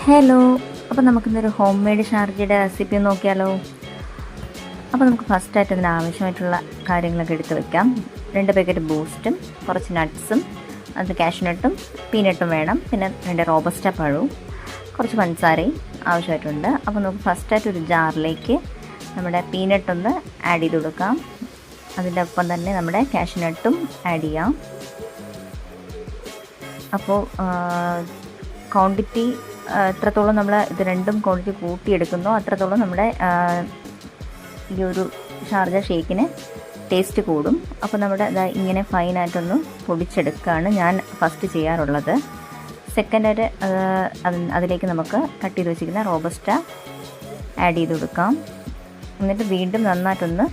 Hello, അപ്പോൾ നമുക്കിന്നൊരു home made ഷാർജയുടെ recipe നോക്കിയാലോ. അപ്പോൾ നമുക്ക് ഫസ്റ്റായിട്ട് അതിന് ആവശ്യമായിട്ടുള്ള കാര്യങ്ങളൊക്കെ എടുത്ത് വെക്കാം. 2 പാക്കറ്റ് ബൂസ്റ്റും കുറച്ച് നട്ട്സും, അത് കാഷ്നട്ടും പീനട്ടും വേണം. പിന്നെ 2 റോബസ്റ്റ പഴവും കുറച്ച് പഞ്ചസാരയും ആവശ്യമായിട്ടുണ്ട്. അപ്പോൾ നമുക്ക് ഫസ്റ്റായിട്ട് ഒരു ജാറിലേക്ക് നമ്മുടെ പീനട്ടൊന്ന് ആഡ് ചെയ്ത് കൊടുക്കാം. അതിൻ്റെ ഒപ്പം തന്നെ നമ്മുടെ കാഷ്നട്ടും ആഡ് ചെയ്യാം. അപ്പോൾ ക്വാണ്ടിറ്റി എത്രത്തോളം നമ്മൾ ഇത് രണ്ടും ക്വാണ്ടിറ്റി കൂട്ടിയെടുക്കുന്നോ അത്രത്തോളം നമ്മുടെ ഈ ഒരു ഷാർജ ഷേക്കിന് ടേസ്റ്റ് കൂടും. അപ്പോൾ നമ്മുടെ ഇങ്ങനെ ഫൈനായിട്ടൊന്ന് പൊടിച്ചെടുക്കുകയാണ് ഞാൻ ഫസ്റ്റ് ചെയ്യാറുള്ളത്. സെക്കൻഡായിട്ട് അതിലേക്ക് നമുക്ക് കട്ട് ചെയ്ത് വെച്ചിരിക്കുന്ന റോബസ്റ്റ ആഡ് ചെയ്ത് കൊടുക്കാം. എന്നിട്ട് വീണ്ടും നന്നായിട്ടൊന്ന്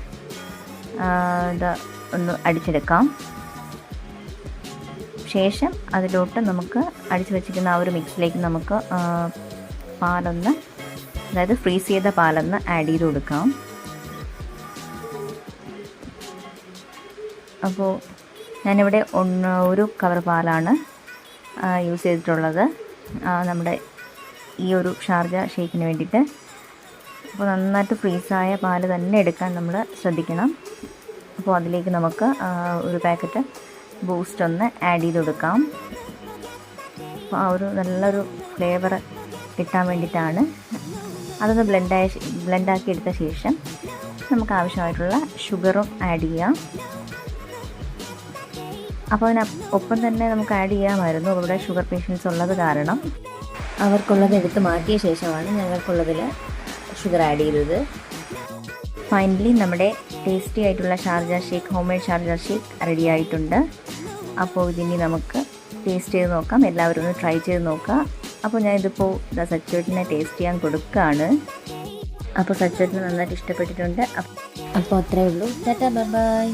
ഒന്ന് അടിച്ചെടുക്കാം. ശേഷം അതിലോട്ട് നമുക്ക് അടിച്ചു വെച്ചിരിക്കുന്ന ആ ഒരു മിക്സിലേക്ക് നമുക്ക് പാലൊന്ന്, അതായത് ഫ്രീസ് ചെയ്ത പാലൊന്ന് ആഡ് ചെയ്ത് കൊടുക്കാം. അപ്പോൾ ഞാനിവിടെ 1 കവർ പാലാണ് യൂസ് ചെയ്തിട്ടുള്ളത് നമ്മുടെ ഈ ഒരു ഷാർജ ഷേക്കിന് വേണ്ടിയിട്ട്. അപ്പോൾ നന്നായിട്ട് ഫ്രീസായ പാൽ തന്നെ എടുക്കാൻ നമ്മൾ ശ്രദ്ധിക്കണം. അപ്പോൾ അതിലേക്ക് നമുക്ക് 1 പാക്കറ്റ് ബൂസ്റ്റ് ഒന്ന് ആഡ് ചെയ്ത് കൊടുക്കാം. അപ്പോൾ ആ ഒരു നല്ലൊരു ഫ്ലേവർ കിട്ടാൻ വേണ്ടിയിട്ടാണ്. അതൊന്ന് ബ്ലെൻഡാക്കി എടുത്ത ശേഷം നമുക്ക് ആവശ്യമായിട്ടുള്ള ഷുഗറും ആഡ് ചെയ്യാം. അപ്പോൾ അതിനൊപ്പം തന്നെ നമുക്ക് ആഡ് ചെയ്യാമായിരുന്നു. ഇവിടെ ഷുഗർ പേഷ്യൻസ് ഉള്ളത് കാരണം അവർക്കുള്ളത് എടുത്ത് മാറ്റിയ ശേഷമാണ് ഞങ്ങൾക്കുള്ളതിൽ ഷുഗർ ആഡ് ചെയ്തത്. ഫൈനലി നമ്മുടെ ടേസ്റ്റി ആയിട്ടുള്ള Sharjah shake, home made Sharjah shake ready ആയിട്ടുണ്ട്. അപ്പോൾ ഇതിനി നമുക്ക് ടേസ്റ്റ് ചെയ്ത് നോക്കാം. എല്ലാവരും ഒന്ന് ട്രൈ ചെയ്ത് നോക്കുക. അപ്പോൾ ഞാനിതിപ്പോൾ സച്ചോട്ടിനെ ടേസ്റ്റ് ചെയ്യാൻ കൊടുക്കുകയാണ്. അപ്പോൾ സച്ചോട്ടിന് നന്നായിട്ട് ഇഷ്ടപ്പെട്ടിട്ടുണ്ട്. അപ്പോൾ അത്രയേ ഉള്ളൂ. Tata, bye bye.